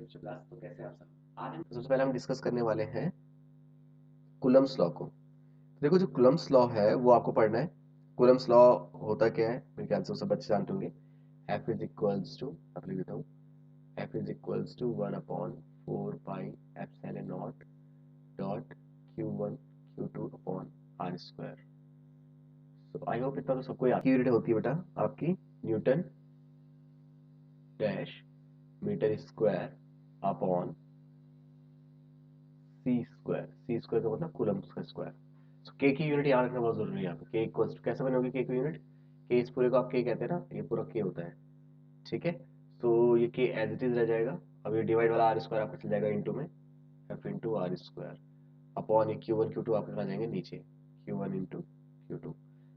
Future class. तो कैसे आप सब आज हम सबसे पहले हम डिस्कस करने वाले हैं कूलम्स लॉ को। देखो, जो कूलम्स लॉ है वो आपको पढ़ना है। कूलम्स लॉ होता क्या है, मेरे ख्याल से सब बच्चे जानते होंगे। F इज इक्वल्स टू, आप लिख देता हूँ, F is equals to 1/4 pi epsilon not dot Q1 Q2 upon r square. तो आई होप इतना तो सबको याद। यूनिट होती है बेटा आपकी newton dash metre square upon C square का मतलब कूलम्स का स्क्वायर। तो के की यूनिट याद रखना बहुत जरूरी है। यहाँ पे के इक्वल्स टू कैसे बनेगी के की यूनिट, के इस पूरे को आप के कहते हैं ना, ये पूरा के होता है, ठीक है। तो ये के एज इट इज रह जाएगा। अब ये डिवाइड वाला आर स्क्वायर आपका चल जाएगा इंटू में F into r square upon ये Q1 Q2 आपके आ जाएंगे नीचे Q1 इंटू Q2।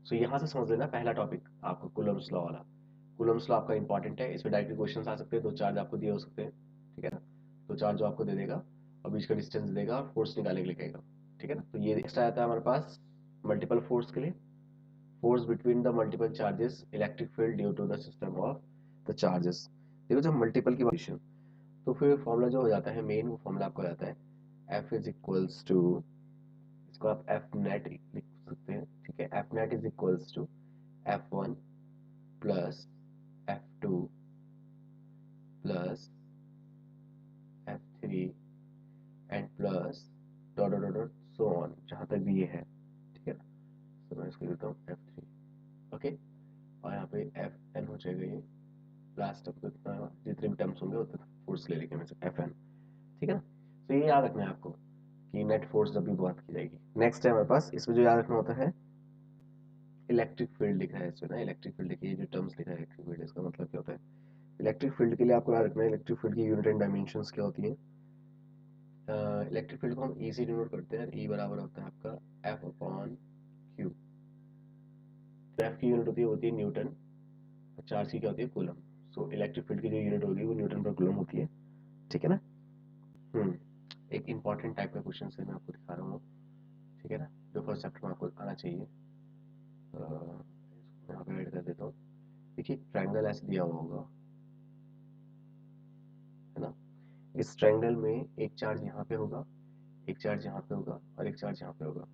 सो यहाँ से समझ लेना पहला टॉपिक आपका कूलम्स लॉ वाला। कूलम्स लॉ आपका इंपॉर्टेंट है, इसमें डायरेक्ट क्वेश्चन आ सकते हैं। दो चार्ज आपको दिए हो सकते हैं, ठीक है ना। दो चार्ज जो आपको दे देगा और बीच का डिस्टेंस देगा और फोर्स निकालने के लिए कहेगा, ठीक है ना। तो ये नेक्स्ट आता है हमारे पास मल्टीपल फोर्स के लिए, force between the multiple charges electric field due to the system of the charges. देखो जब मल्टीपल की बात, तो फिर फॉर्मूला जो हो जाता है मेन, वो फॉर्मूला आपको जाता है F इज इक्वल्स टू, इसको आप F नेट लिख सकते हैं, ठीक है। F net is equals to F1 plus F2 plus F3 and plus dot dot dot so on, जहां तक भी ये है, ठीक है ना। तो मैं इसको देता हूँ F3, ओके। और यहाँ पे Fn हो जाएगा, ये लास्ट तक जितना जितने भी टर्म्स होंगे उतने फोर्स ले लेंगे में से Fn, ठीक है ना। तो ये याद रखना है आपको कि नेट फोर्स जब भी बात की जाएगी। नेक्स्ट है हमारे पास, इसमें जो याद रखना होता है इलेक्ट्रिक फील्ड लिखा है इसमें ना, इलेक्ट्रिक फील्ड देखिए जो टर्म्स लिखा है इलेक्ट्रिक फील्ड, इसका मतलब क्या होता है। इलेक्ट्रिक फील्ड के लिए आपको याद रखना है इलेक्ट्रिक फील्ड की यूनिट एंड डायमेंशंस क्या होती है। इलेक्ट्रिक फील्ड को हम ई से डिनोट करते हैं, ई बराबर होता है आपका एफ अपॉन क्यू। तो एफ की यूनिट होती है न्यूटन, और चार्ज की क्या होती है कूलम। सो इलेक्ट्रिक फील्ड की जो यूनिट होगी वो न्यूटन पर कूलम होती है, ठीक है ना। हम्म एक इंपॉर्टेंट टाइप का क्वेश्चन है, मैं आपको दिखा रहा हूँ, ठीक है ना, जो फर्स्ट चैप्टर में आपको आना चाहिए। मैं यहाँ पे ऐड कर देता हूँ। देखिए ट्रायंगल ऐसे दिया हुआ होगा, है ना। इस ट्रायंगल में एक चार्ज यहाँ पे होगा, एक चार्ज यहाँ पे होगा और एक चार्ज यहाँ पे होगा,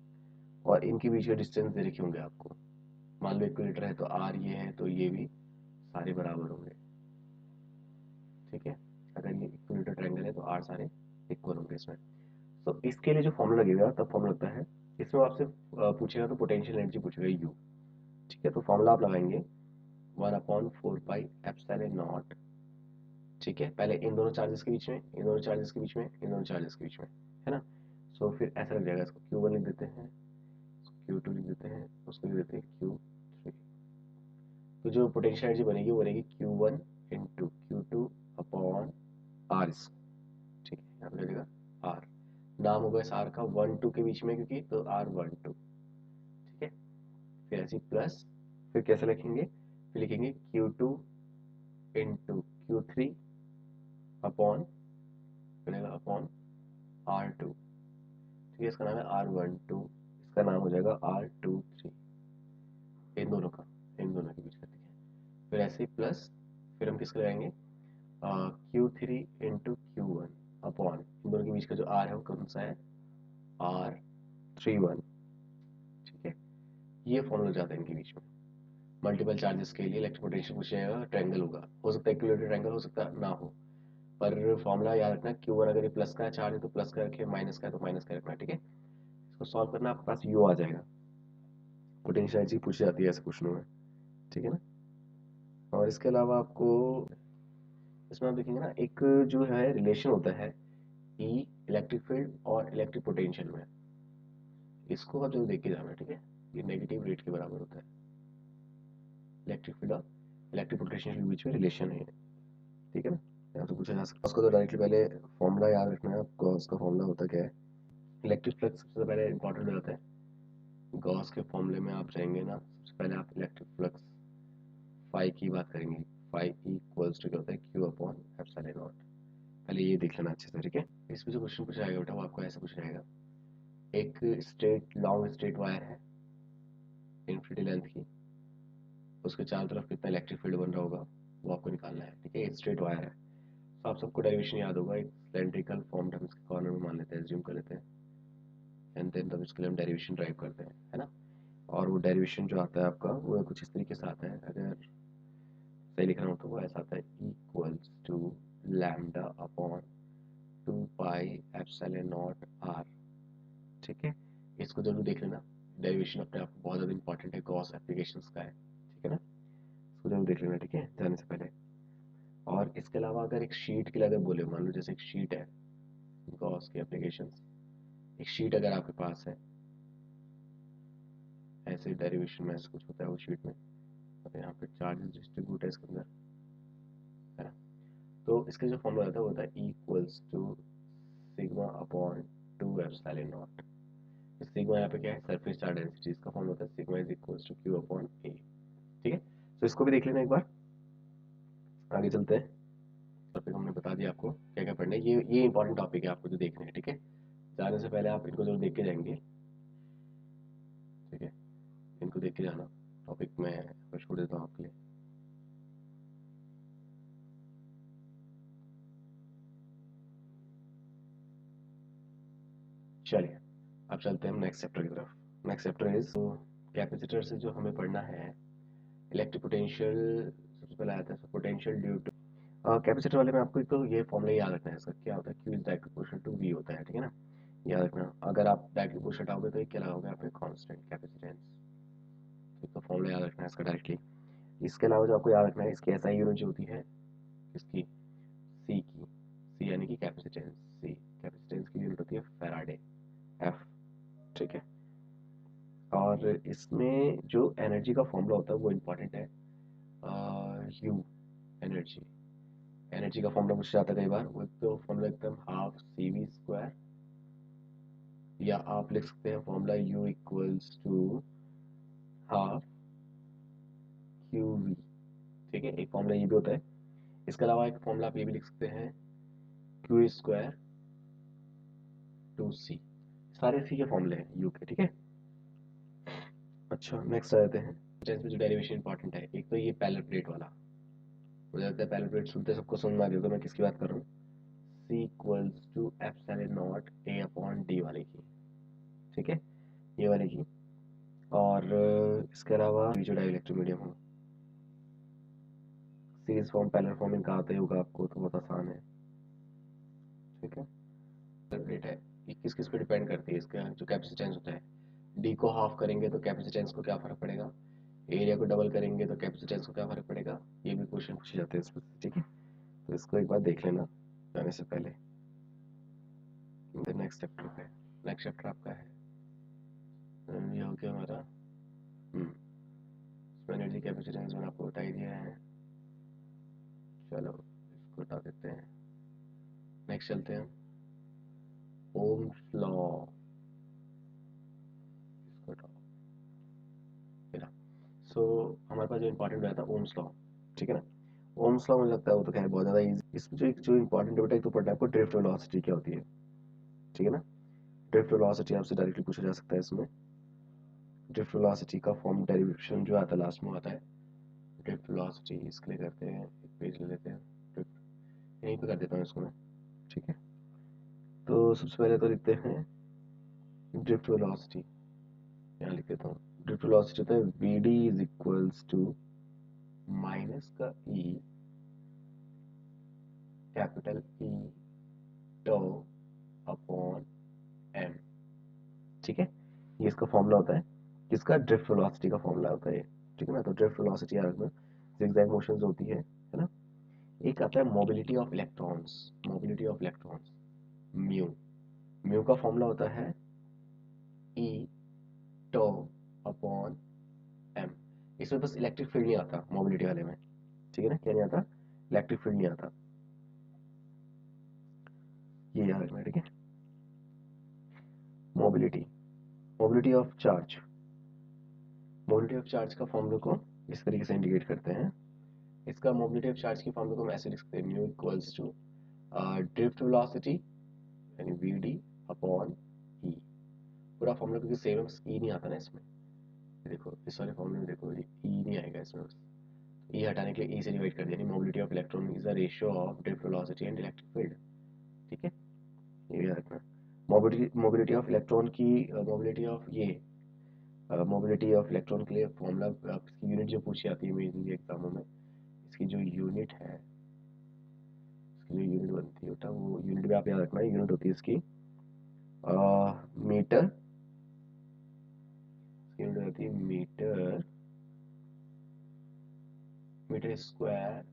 और इनके बीच के डिस्टेंस दे रखे होंगे आपको। मान लो इक्विलेटर है तो आर ये है, तो ये भी सारे बराबर होंगे, ठीक है। अगर ये इक्विलेटर ट्रायंगल है तो आर सारे इक्वल होंगे इसमें। तो इसके लिए जो फॉर्मूला लगेगा, तब फॉर्मूला लगता है, इसमें आपसे पूछेगा तो पोटेंशियल एनर्जी पूछेगा यू, ठीक है। तो फॉर्मूला आप लगाएंगे 1/4 पाई एप्सिलॉन नॉट, ठीक है। पहले इन दोनों चार्जेस के बीच में, इन दोनों चार्जेस के बीच में, इन दोनों चार्जेस के बीच में, है ना। सो फिर ऐसा लग जाएगा, इसको Q1 लिख देते हैं, Q2 लिख देते हैं, उसको लिख देते हैं Q3। तो जो पोटेंशियल एनर्जी बनेगी वो बनेगी Q1 into Q2 upon are, ठीक है। यहाँ पे लगेगा आर, नाम होगा इस आर का 1 2 के बीच में, क्योंकि तो R12, ठीक है। फिर ऐसे प्लस, फिर कैसे लिखेंगे, फिर लिखेंगे Q2 इंटू Q3 अपॉन, बनेगा अपॉन R2, ठीक है। इसका नाम है R12, इसका नाम हो जाएगा R23, इन दोनों का, इन दोनों के बीच का, ठीक है। फिर ऐसे ही प्लस, फिर हम किसका लगाएंगे Q3 इंटू Q1 अपॉन, इन दोनों के बीच का जो R है वो कौन सा है, R31, ठीक है। ये फॉर्मूला जाता है इनके बीच में। मल्टीपल चार्जेस के लिए इलेक्ट्रिक पोटेंशियल पूछा जाएगा, ट्रायंगल होगा, हो सकता है इक्विलेटरल ट्रायंगल, हो सकता है ना हो, पर फॉर्मूला याद रखना Q1 अगर ये प्लस का चार्ज है तो प्लस का रखे, माइनस का है तो माइनस का रखना, ठीक है। इसको सॉल्व करना, आपके पास यू आ जाएगा। पोटेंशियल एनर्जी पूछी जाती है ऐसे क्वेश्चनों में, ठीक है ना। और इसके अलावा आपको इसमें आप देखेंगे ना, एक जो है रिलेशन होता है ई इलेक्ट्रिक फील्ड और इलेक्ट्रिक पोटेंशियल में, इसको आप जरूर देख के जाना, ठीक है। ये नेगेटिव रेट के बराबर होता है, इलेक्ट्रिक फील्ड और इलेक्ट्रिक पोटेंशियल के बीच में रिलेशन है, ठीक है ना। यहाँ से पूछा जा सकता है। उसको तो डायरेक्टली पहले फॉर्मूला याद रखना है आपको, उसका फॉर्मूला होता क्या है। इलेक्ट्रिक फ्लक्स सबसे पहले इंपॉर्टेंट हो जाता है, गॉस के फॉर्मूले में आप जाएंगे ना, सबसे पहले आप इलेक्ट्रिक फ्लक्स फाई की बात करेंगे। फाई इक्वल्स टू क्या होता है, क्यू अपॉन एप्सिलॉन नॉट। पहले ये देख लेना अच्छे से, ठीक है। इसमें जो क्वेश्चन पूछा जाएगा बेटा वो आपको ऐसे पूछा जाएगा, एक स्ट्रेट लॉन्ग स्ट्रेट वायर है इन्फिनिटी लेंथ की, उसके चारों तरफ कितना इलेक्ट्रिक फील्ड बन रहा होगा वो आपको निकालना है, ठीक है। स्ट्रेट वायर है, तो आप सबको डेरिवेशन याद होगा, एक सिलेंड्रिकल फॉर्म हम इसके कॉर्नर में मान लेते हैं, एज्यूम कर लेते हैं, एंड देन तब इसके लिए हम डेरिवेशन ड्राइव करते हैं, है ना। और वो डेरिवेशन जो आता है आपका वो कुछ इस तरीके से आता है, अगर सही लिख रहा हूँ तो वो ऐसा आता है, equals to lambda upon 2 pi epsilon not r. ठीक है, इसको जरूर देख लेना, डेरिवेशन अपने आप बहुत ज़्यादा इंपॉर्टेंट है, गॉस एप्लीकेशंस का है, ठीक है ना, इसको जरूर देख लेना, ठीक है, जाने से पहले। और इसके अलावा अगर एक शीट के लिए अगर बोले, मान लो जैसे एक शीट है, गॉस की एप्लीकेशंस, एक शीट अगर आपके पास है, ऐसे डेरिवेशन में ऐसा कुछ होता है वो शीट में, तो यहाँ पे चार्जेस डिस्ट्रीब्यूट है इसके अंदर, है ना। तो इसका जो फॉर्मूला होता है वो होता है equals to sigma upon 2 epsilon naught. Sigma यहाँ पे क्या है, सरफेस चार्ज डेंसिटी, इसका फॉर्मूला होता है sigma is equals to Q upon A. ठीक है, तो इसको भी देख लेना एक बार, आगे चलते हैं। टॉपिक हमने बता दिया आपको क्या क्या पढ़ना है, ये इंपॉर्टेंट टॉपिक है आपको जो देखने हैं, ठीक है, जाने से पहले आप इनको जरूर देख के जाएंगे, ठीक है, इनको देख के जाना, टॉपिक मैं छोड़ देता हूँ आपके लिए। चलिए अब चलते हैं हम नेक्स्ट चैप्टर की तरफ। नेक्स्ट चैप्टर इज कैपेसिटर से जो हमें पढ़ना है इलेक्ट्रिक पोटेंशियल। सबसे पहले आता है पोटेंशियल ड्यू टू, कैपेसिटर वाले में आपको तो ये फॉर्मूला याद रखना है, इसका क्या होता है, Q is directly proportional to V होता है, ठीक है ना, याद रखना। अगर आप डायरेक्टली प्रोपोर्शनल हटाओगे तो ये क्या लगाओगे आपने, कांस्टेंट कैपेसिटेंस, तो फॉर्मूला याद रखना है इसका डायरेक्टली। इसके अलावा जो आपको याद रखना है, इसकी एसआई यूनिट जो होती है, इसकी सी की, सी यानी कि कैपेसिटेंस, सी कैपेसिटेंस की यूनिट होती है फैराडे, एफ, ठीक है। और इसमें जो एनर्जी का फॉर्मूला होता है वो इम्पोर्टेंट है, यू, एनर्जी, एनर्जी का फॉर्मूला पूछा जाता है कई बार, वो तो फॉर्मूला एकदम हाफ सी वी स्क्वायर, या आप लिख सकते हैं formula u equals to half q v, ठीक है, एक फॉर्मूला ये भी होता है। इसके अलावा एक फॉर्मूला आप ये भी लिख सकते हैं, क्यू स्क्वायर टू सी, सारे सी के फॉर्मूले हैं यू के, ठीक है। अच्छा नेक्स्ट आ जाते हैं, टेंस में जो डेरिवेशन इंपॉर्टेंट है, एक तो ये पैरेलल प्लेट वाला, मुझे लगता है पैरेलल प्लेट सुनते सबको समझ में आ गया होगा मैं किसकी बात कर रहा हूँ, C equals to epsilon naught A upon D वाले की, ठीक है, ये वाले की। और इसके अलावा जो डाइलेक्ट्रिक मीडियम हो, सीरीज फॉर्म पैरेलल फॉर्म इनका आता ही होगा आपको, तो बहुत आसान है, ठीक है। प्लेट है, ये किस किस पे डिपेंड करती है, इसका जो कैपेसिटेंस होता है, डी को हाफ करेंगे तो कैपेसिटेंस को क्या फर्क पड़ेगा, एरिया को डबल करेंगे तो कैपेसिटेंस को क्या फर्क पड़ेगा, ये भी क्वेश्चन पूछे जाते हैं इसमें, ठीक है, तो इसको एक बार देख लेना जाने से पहले। नेक्स्ट चैप्टर पे, नेक्स्ट चैप्टर आपका है, ये हो गया हमारा, एनर्जी कैपेसिटेंस मैंने आपको बता ही दिया है, चलो इसको हटा देते हैं। नेक्स्ट चलते हैं ओम्स लॉ, इसको हटाओ, सो हमारे पास जो इंपॉर्टेंट रहता है ओम्स लॉ, ठीक है ना। ओम्स लॉ मुझे लगता है वो तो खैर बहुत ज़्यादा इजी, इसमें जो इंपॉर्टेंट बेटा एक तो पढ़ना है आपको, ड्रिफ्ट वेलोसिटी क्या होती है, ठीक है ना। ड्रिफ्ट वेलोसिटी आपसे डायरेक्टली पूछा जा सकता है इसमें, ड्रिफ्ट वेलोसिटी का फॉर्म डेरिवेशन जो आता है लास्ट में आता है, ड्रिफ्ट वेलोसिटी, इसके लिए करते हैं एक पेज ले लेते हैं, ड्रिफ्ट यहीं पे कर देता हूँ इसको मैं, ठीक है। तो सबसे पहले तो लिखते हैं ड्रिफ्ट वेलोसिटी, यहाँ लिख देता हूँ, ड्रिफ्ट वेलोसिटी होता है V D is equals to minus का E, capital E tau upon M, ठीक है, ये इसका फॉर्मूला होता है, किसका, ड्रिफ्ट वेलोसिटी का फॉर्मूला होता है ये, ठीक है ना। तो ड्रिफ्ट वेलोसिटी याद रखना, जिगजैग मोशंस होती है ना। एक आता है mobility of electrons, mobility of electrons, mu, mu का फॉर्मूला होता है ई टो अपॉन एम। इसमें बस इलेक्ट्रिक फील्ड नहीं आता मोबिलिटी वाले में, ठीक है ना, क्या नहीं आता, इलेक्ट्रिक फील्ड नहीं आता, ये याद रखना, ठीक है। Mobility, mobility of charge, mobility of charge का फॉर्मूला को इस तरीके से इंडिकेट करते हैं, इसका मोबिलिटी ऑफ चार्ज की फॉर्मूला को हम ऐसे लिख सकते हैं, mu equals to drift velocity यानी वी डी अपॉन ई, पूरा फॉर्मूला क्योंकि सेम है, ई नहीं आता ना इसमें, देखो इस वाले फॉर्मूले में देखो ये ई नहीं आएगा इसमें बस, ई हटाने के लिए ई से डिवाइड कर दिया, mobility of electron is a ratio of drift velocity and electric field. ठीक है, ये भी याद रखना। मोबिलिटी ऑफ इलेक्ट्रॉन की मोबिलिटी ऑफ इलेक्ट्रॉन के लिए फॉर्मूला, इसकी यूनिट जो पूछी जाती है मेनली एग्जामों में, इसकी जो यूनिट है, इसकी जो यूनिट बनती है बेटा, वो यूनिट भी आप याद रखना है। यूनिट होती है इसकी मीटर, यूनिट होती है metre, metre square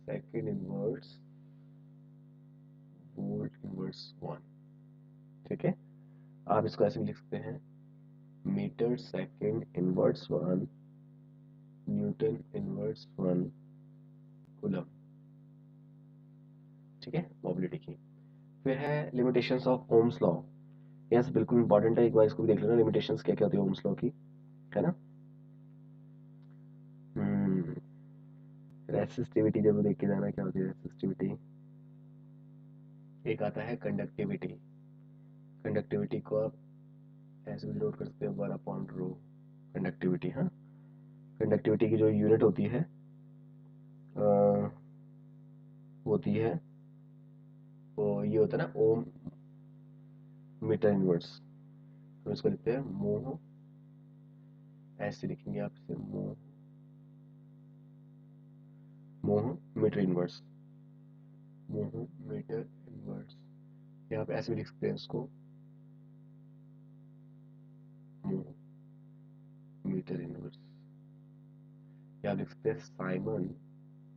second inverse volt inverse 1। ठीक है, आप इसको ऐसे भी लिख सकते हैं, metre second inverse 1 newton inverse 1 coulomb. ठीक है, मोबिलिटी की। फिर है limitations of Ohm's law. Yes, बिल्कुल इंपॉर्टेंट है, एक बार इसको भी देख लेना, लिमिटेशंस क्या क्या होती है ओम्स लॉ की, है ना। रेसिस्टिविटी जब देख के जाना, क्या होती है रेसिस्टिविटी। एक आता है कंडक्टिविटी, कंडक्टिविटी को आप ऐसे भी नोट कर सकते हैं, 1/ρ कंडक्टिविटी। हाँ, कंडक्टिविटी की जो यूनिट होती है वो ये होता है ना, ओम मीटर इनवर्स। तो इसको लिखते हैं मोह, ऐसे लिखेंगे आप इसे, मोह मीटर इनवर्स, मोह मीटर इनवर्स। यहाँ पे ऐसे भी लिख सकते हैं इसको, मोह मीटर इनवर्स, या लिख सकते हैं साइमन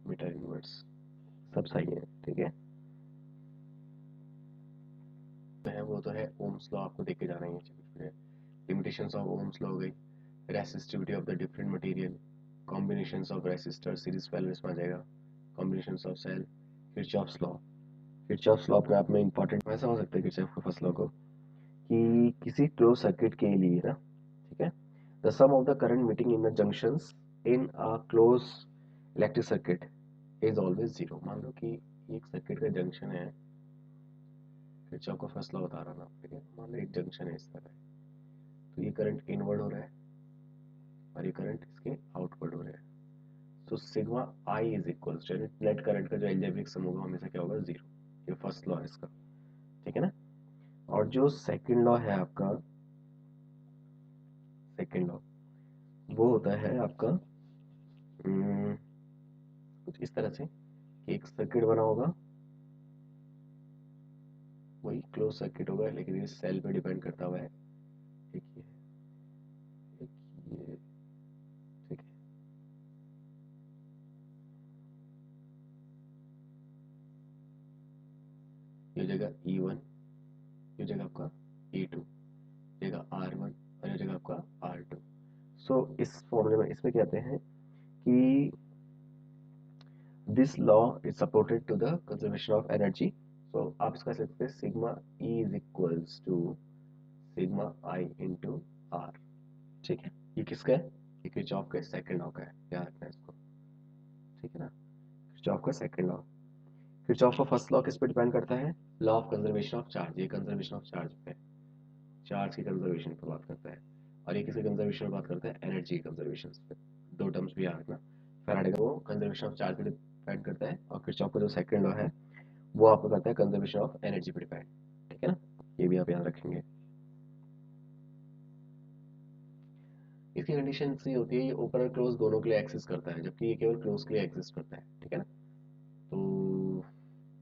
मीटर इनवर्स। सब सही है, ठीक है। वो तो है ओम्स लॉ, आपको देख के जाना ही है। लिमिटेशंस ऑफ ओम्स लॉ हो गई, resistivity of the different material, combinations of resistor series parallel में आ जाएगा, combinations of cell, Kirchhoff's law. Kirchhoff's law अपने आप में इंपॉर्टेंट ऐसा हो सकता है किरचॉफ के फर्स्ट लॉ को, कि किसी क्लोज सर्किट के लिए ना, ठीक है, the sum of the current meeting in the junctions in a close electric circuit is always zero. मान लो कि एक सर्किट का जंक्शन है, किरचॉफ का फर्स्ट लॉ बता रहा ना, ठीक है, मान लो एक जंक्शन है इस तरह, तो ये करंट इनवर्ड हो रहा है और ये करंट इसके आउटवर्ड हो रहा है। तो sigma I is equal to net current का जो एल्जेब्रिक सम होगा हमेशा क्या होगा, जीरो। ये फर्स्ट लॉ है इसका, ठीक है ना। और जो सेकंड लॉ है आपका, सेकंड लॉ वो होता है आपका कुछ इस तरह से कि एक सर्किट बना होगा, वही क्लोज सर्किट होगा, लेकिन ये सेल पे डिपेंड करता हुआ है। एक ये एक ये, ठीक है। ये जगह E1, ये जगह आपका E2, जगह R1 और ये जगह आपका R2। सो इस फॉर्मूले में इसमें कहते हैं कि this law is supported to the conservation of energy. So आप इसका लिखते हैं sigma E is equals to sigma I into R. ठीक है, ये किसका है, ये किरचॉफ के सेकंड लॉ का है, याद रखना है इसको, ठीक है ना। किरचॉफ का सेकंड लॉ, किरचॉफ का फर्स्ट लॉ किस पे डिपेंड करता है, law of conservation of charge. ये कंजर्वेशन ऑफ चार्ज पे, चार्ज की कंजर्वेशन पर बात करता है, और ये किसके कंजर्वेशन पर बात करता है, एनर्जी कंजर्वेशन पे। दो टर्म्स भी याद रखना, फैराडे का वो कंजर्वेशन ऑफ चार्ज पे डिपेंड करता है, और किरचॉफ का जो सेकंड लॉ है वो आपको करता है कंजर्वेशन ऑफ एनर्जी पे डिपेंड, ठीक है ना। ये भी आप याद रखेंगे। इसकी कंडीशन ये होती है, ये ओपन और क्लोज दोनों के लिए एक्सिस्ट करता है, जबकि ये केवल क्लोज के लिए एक्सिस्ट करता है, ठीक है ना। तो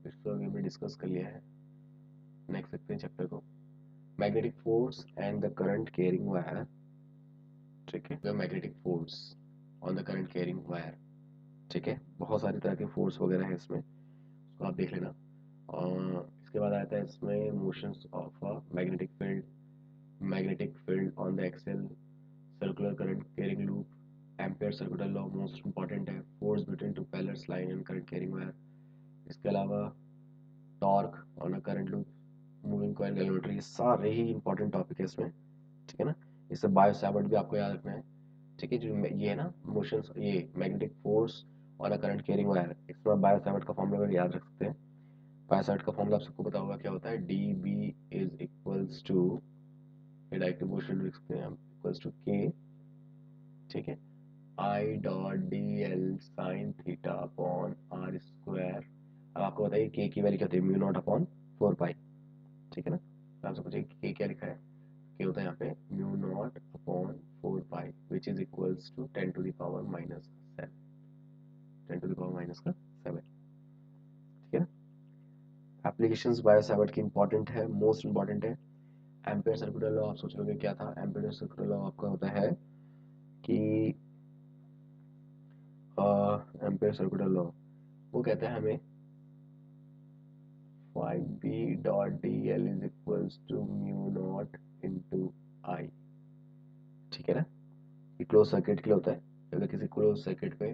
इसको अभी हमने डिस्कस कर लिया है। नेक्स्ट देखते हैं चैप्टर को, magnetic force and the current carrying wire. ठीक है, the magnetic force on the current carrying wire. ठीक है, बहुत सारी तरह के फोर्स वगैरह है इसमें, उसको आप देख लेना। और इसके बाद आता है इसमें motions of a magnetic field, magnetic field on the axial, circular current carrying loop, ampere circular law most important है, force between two parallel line and current carrying wire. इसके अलावा torque on a current loop, moving coil galvanometer, ये सारे ही important topic है इसमें, ठीक है ना। इससे बायो सैवर्ट भी आपको याद रखना है, ठीक है। जो ये है ना मोशंस, ये मैग्नेटिक फोर्स और अ करंट कैरिंग वायर, इसमें बायो सैवर्ट का फॉर्मूला भी याद रख सकते हैं। बायो सैवर्ट का फॉर्मूला आप सबको पता होगा क्या होता है, d B is equals to, direct motion लिख सकते हैं हम, इक्वल्स टू के, ठीक है, I dot d l sine theta upon r square. अब आपको बताइए के की वैल्यू क्या होती है, म्यू नॉट अपॉन 4 पाई। ठीक है ना, तो आपसे पूछिए के क्या लिखा है, के होता है यहाँ पे mu naught upon 4 pi which is equals to 10⁻⁻7, 10⁻⁻7। ठीक है ना। एप्लीकेशंस बायो सावर्ट की इंपॉर्टेंट है, मोस्ट इंपॉर्टेंट है। एम्पेयर सर्कुलर लॉ आप सोच रहे क्या था, एम्पेयर सर्कुलर लॉ आपका होता है कि एम्पेयर सर्कुलर लॉ वो कहता है हमें 5b.dl is equals to mu naught into I. ठीक है ना, ये क्लोज सर्किट के लिए होता है। अगर किसी क्लोज सर्किट पे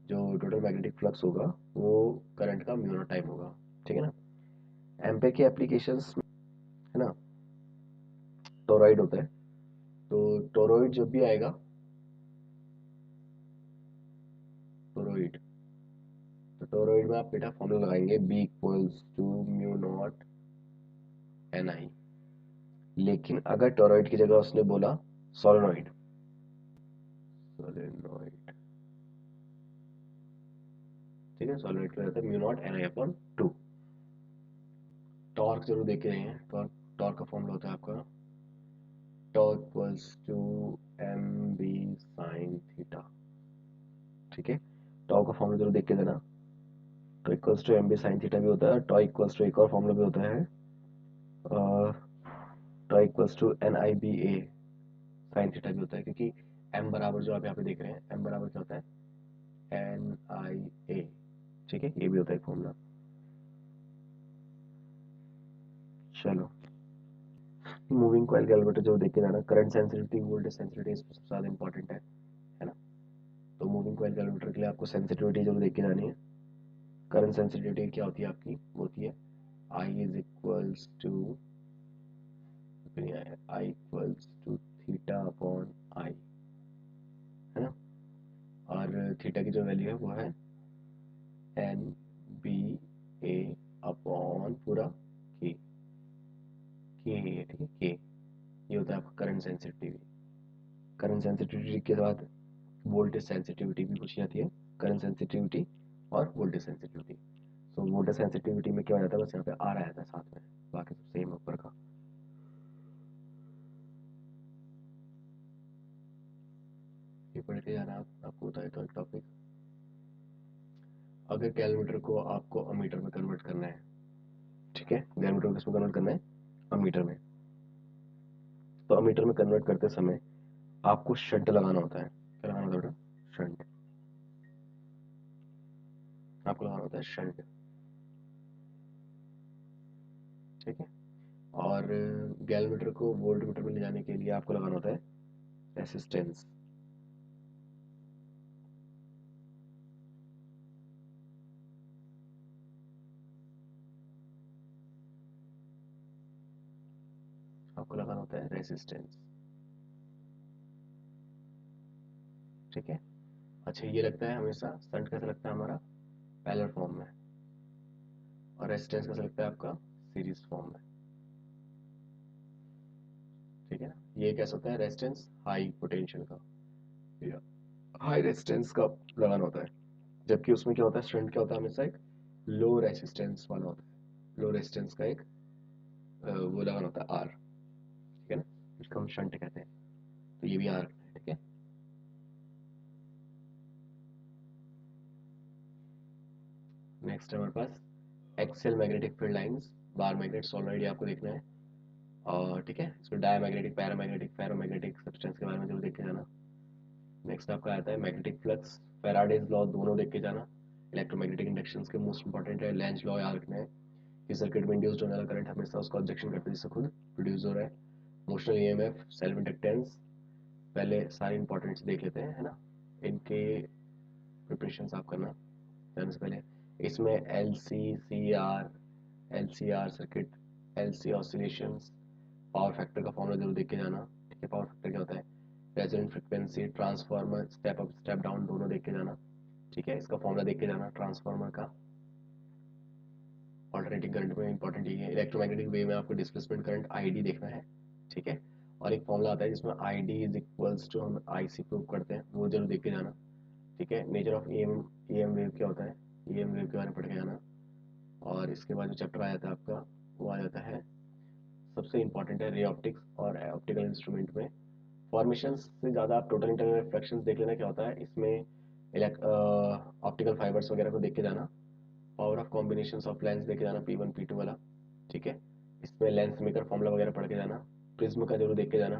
जो टोटल मैग्नेटिक फ्लक्स होगा वो करंट का म्यू नॉट टाइम होगा। ठीक है ना। एम्पेयर की एप्लीकेशंस है ना, टोरॉइड होता है, तो टोरॉइड जब भी आएगा, टोरॉइड, तो टोरॉइड में आप बेटा फॉर्मूला लगाएंगे B equals to mu naught N I. लेकिन अगर टोरॉइड की जगह उसने बोला सोलेनॉइड, सोलेनॉइड, ठीक है, सोलेनॉइड का रहता है म्यू नॉट एन आई अपॉन 2। टॉर्क जरूर देख के रहे हैं, टॉर्क, टॉर्क का फॉर्मूला होता है आपका torque equals to M B sine theta. ठीक है, टॉर्क का फॉर्मूला जरूर देख के देना। Tau equals to M B sine theta भी होता है, टॉ इक्वल्स टू एक और फॉर्मूला भी होता है tau equals to N I B A sine theta भी होता है, क्योंकि एम बराबर जो आप यहाँ पे देख रहे हैं एम बराबर क्या होता है एन आई ए। ठीक है, ये भी होता है फॉर्मूला। चलो, मूविंग कॉइल कैलकुलेटर जो देख के जाना, करंट सेंसिटिविटी वोल्टेज सेंसिटिविटी सबसे ज्यादा इंपॉर्टेंट है ना। तो मूविंग कॉइल कैलकुलेटर के लिए आपको सेंसिटिविटी जरूर देख के जानी है। करंट सेंसिटिविटी क्या होती है आपकी, वो होती है I is equals to, I equals to theta upon I, है ना। और थीटा की जो वैल्यू है वो है एन बी ए अपॉन पूरा के, के, ठीक है, के। ये होता है आपका करंट सेंसिटिविटी। करंट सेंसिटिविटी के बाद वोल्टेज सेंसिटिविटी भी पूछी जाती है, करंट सेंसिटिविटी और वोल्टेज सेंसिटिविटी। तो वोल्टेज सेंसिटिविटी में क्या हो जाता है, बस यहाँ पे आ रहा था साथ में, बाकी सब सेम ऊपर का। ये पढ़ के जाना आपको होता है तो टॉपिक। अगर कैलमीटर को आपको अमीटर में कन्वर्ट करना है, ठीक है, कैलमीटर को किसमें कन्वर्ट करना है, अमीटर में। तो अमीटर में कन्वर्ट करते समय आपको शंट लगाना होता है। क्या लगाना होता है बेटा, शंट, आपको लगाना होता है शंट। ठीक है, और गैलमीटर को वोल्ट मीटर में ले जाने के लिए आपको लगाना होता है रेसिस्टेंस। आपको लगाना होता है रेसिस्टेंस। ठीक है, अच्छा ये लगता है हमेशा, शंट कैसा लगता है हमारा पैरेलल फॉर्म में, और रेसिस्टेंस कैसा लगता है आपका सीरीज फॉर्म में। ठीक है ना, ये कैसा होता है रेजिस्टेंस हाई पोटेंशियल का या हाई रेजिस्टेंस का लगाना होता है, जबकि उसमें क्या होता है स्टंट क्या होता है हमेशा एक लो रेजिस्टेंस वाला होता है, लो रेजिस्टेंस का एक वो लगाना होता है आर। ठीक है ना, इसको हम शंट कहते हैं, तो ये भी आर है। ठीक है, नेक्स्ट है हमारे पास axial magnetic field lines, bar magnet solenoid आपको देखना है। और ठीक है, इसमें डायमैग्नेटिक पैरामैग्नेटिक फेरोमैग्नेटिक सब्सटेंस के बारे में जरूर देख के जाना। नेक्स्ट आपका आता है मैग्नेटिक फ्लक्स, फैराडेज लॉ दोनों देख के जाना। इलेक्ट्रोमैग्नेटिक इंडक्शन के मोस्ट इंपॉर्टेंट है, लेंज लॉ याद रखना है कि सर्किट में इंड्यूस्ड होने वाला करंट हमेशा उसका ऑब्जेक्शन करता है जिससे खुद प्रोड्यूस हो रहा है। मोशनल ईएमएफ, सेल्फ इंडक्टेंस, पहले सारे इंपॉर्टेंट्स देख लेते हैं, है ना, इनके प्रिपरेशन आप करना जाने से पहले। इसमें L C R, L C R circuit, L C oscillations, power factor का फॉर्मूला जरूर देख के जाना। ठीक है, पावर फैक्टर क्या होता है, resonant frequency, transformer, step up step down दोनों देख के जाना। ठीक है, इसका फॉर्मूला देख के जाना ट्रांसफार्मर का। ऑल्टरनेटिंग करंट में इंपॉर्टेंट ये है, इलेक्ट्रोमैग्नेटिक वेव में आपको डिस्प्लेसमेंट करंट आईडी देखना है। ठीक है, और एक फॉर्मूला आता है जिसमें I D is equals to हम आई सी प्रूव करते हैं, वो जरूर देख के जाना। ठीक है, nature of E M wave क्या होता है, ई एम वेव के बारे में पढ़ के जाना। और इसके बाद जो चैप्टर आ जाता है आपका, वो आ जाता है सबसे इंपॉर्टेंट है रे ऑप्टिक्स और ऑप्टिकल इंस्ट्रूमेंट में। फॉर्मेशन से ज़्यादा आप टोटल इंटरनल रिफ्रैक्शन देख लेना क्या होता है इसमें, ऑप्टिकल फाइबर्स वगैरह को देख के जाना। Power of combination of lens देख के जाना, P1 P2 वाला। ठीक है, इसमें लेंस मेकर फॉर्मूला वगैरह पढ़ के जाना। प्रिज्म का जरूर देख के जाना।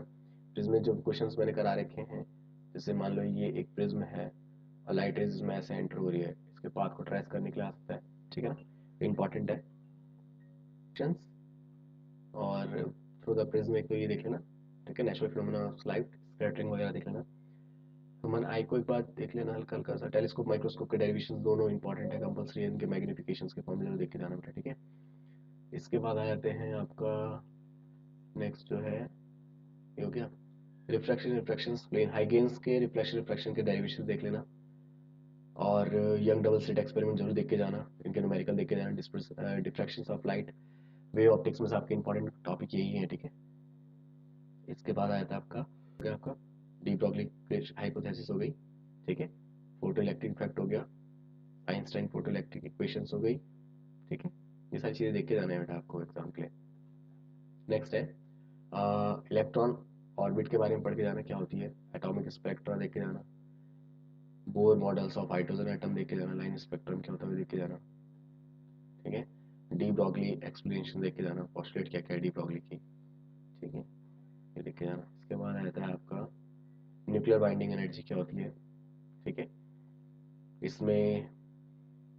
प्रिज्म में जो क्वेश्चंस मैंने करा रखे हैं, जैसे मान लो ये एक प्रिज्म है और लाइट रेज इसमें ऐसे एंटर हो रही है, इसके पाथ को ट्रेस करने के लिए आ सकता है। ठीक है ना, इंपॉर्टेंट है questions। और थ्रू द प्रिज्म एक तो ये देख लेना। ठीक है, natural phenomena of light, scattering वगैरह देख लेना। ह्यूमन आई को एक बार देख लेना हल्का हल्का सा। टेलीस्कोप माइक्रोस्कोप के डेरिवेशन दोनों इंपॉर्टेंट है, कंपल्सरी है, इनके मैग्निफिकेशंस के फॉर्मूले देख के जाना बेटा। ठीक है, इसके बाद आ जाते हैं आपका नेक्स्ट जो है, ये हो गया रिफ्रैक्शन, रिफ्रैक्शन प्लेन हाइगेन्स के रिफ्लेक्शन रिफ्रैक्शन के डेरिवेशन देख लेना। और यंग डबल स्लिट एक्सपेरिमेंट जरूर देख के जाना, इनके न्यूमेरिकल देख के जाना। Diffraction of light, wave optics में से आपके इंपॉर्टेंट टॉपिक यही है। ठीक है, इसके बाद आया था आपका डी ब्रॉगली हाइपोथेसिस हो गई। ठीक है, फोटो इलेक्ट्रिक इफेक्ट हो गया, आइंस्टाइन फोटो इलेक्ट्रिक इक्वेशंस हो गई। ठीक है, ये सारी चीज़ें देख के जाना है बेटा आपको एग्जाम के लिए। नेक्स्ट है इलेक्ट्रॉन ऑर्बिट के बारे में पढ़ के जाना, क्या होती है, एटॉमिक स्पेक्ट्रा देख के जाना। Bore models of hydrogen atom देख के जाना, लाइन स्पेक्ट्रम क्या होता है देख के जाना। ठीक है, डी ब्रॉगली एक्सप्लेनेशन देख के जाना, पोस्टुलेट क्या क्या है डी ब्रॉगली की। ठीक है, ये देख के जाना। इसके बाद आता है आपका न्यूक्लियर बाइंडिंग एनर्जी क्या होती है। ठीक है, इसमें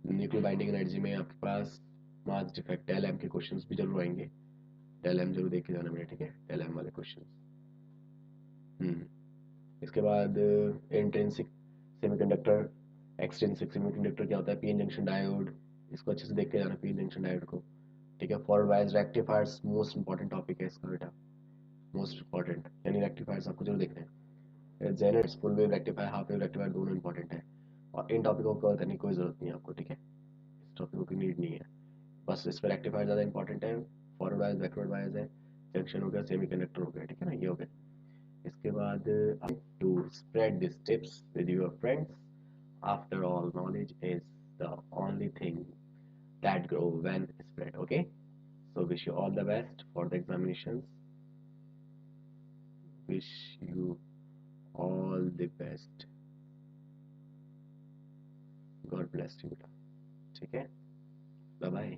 न्यूक्लियर बाइंडिंग एनर्जी में आपके पास मास डिफेक्ट टेल एम के क्वेश्चंस भी जरूर आएंगे, टेल एम जरूर देख के जाना मेरे। ठीक है, टेल एम वाले क्वेश्चंस। इसके बाद इंट्रिंसिक सेमीकंडक्टर, एक्सट्रिंसिक सेमीकंडक्टर क्या होता है, पीएन जंक्शन डायोड, इसको अच्छे से देख के जाना पीएन जंक्शन डायोड को। ठीक है, forward bias rectifiers most important topic है इसका बेटा, मोस्ट इंपॉर्टेंट, यानी रेक्टिफायर्स आपको जरूर देखना है। Genres full wave rectifier, half wave rectifier दोनों इंपॉर्टेंट है। और इन टॉपिकों को कवर करने की कोई जरूरत नहीं है आपको। ठीक है, इस टॉपिकों की नीड नहीं है, बस इस पर रेक्टिफायर ज़्यादा इंपॉर्टेंट है। फॉरवर्ड बायस बैकवर्ड बायस है, जंक्शन हो गया, सेमीकंडक्टर हो गया। ठीक है ना, ये हो गया। इसके बाद to spread this tips with your friends. After all knowledge is the only thing that grow when spread. Okay, so wish you all the best for the examinations. Wish you all the best. God bless you. ठीक है, bye bye.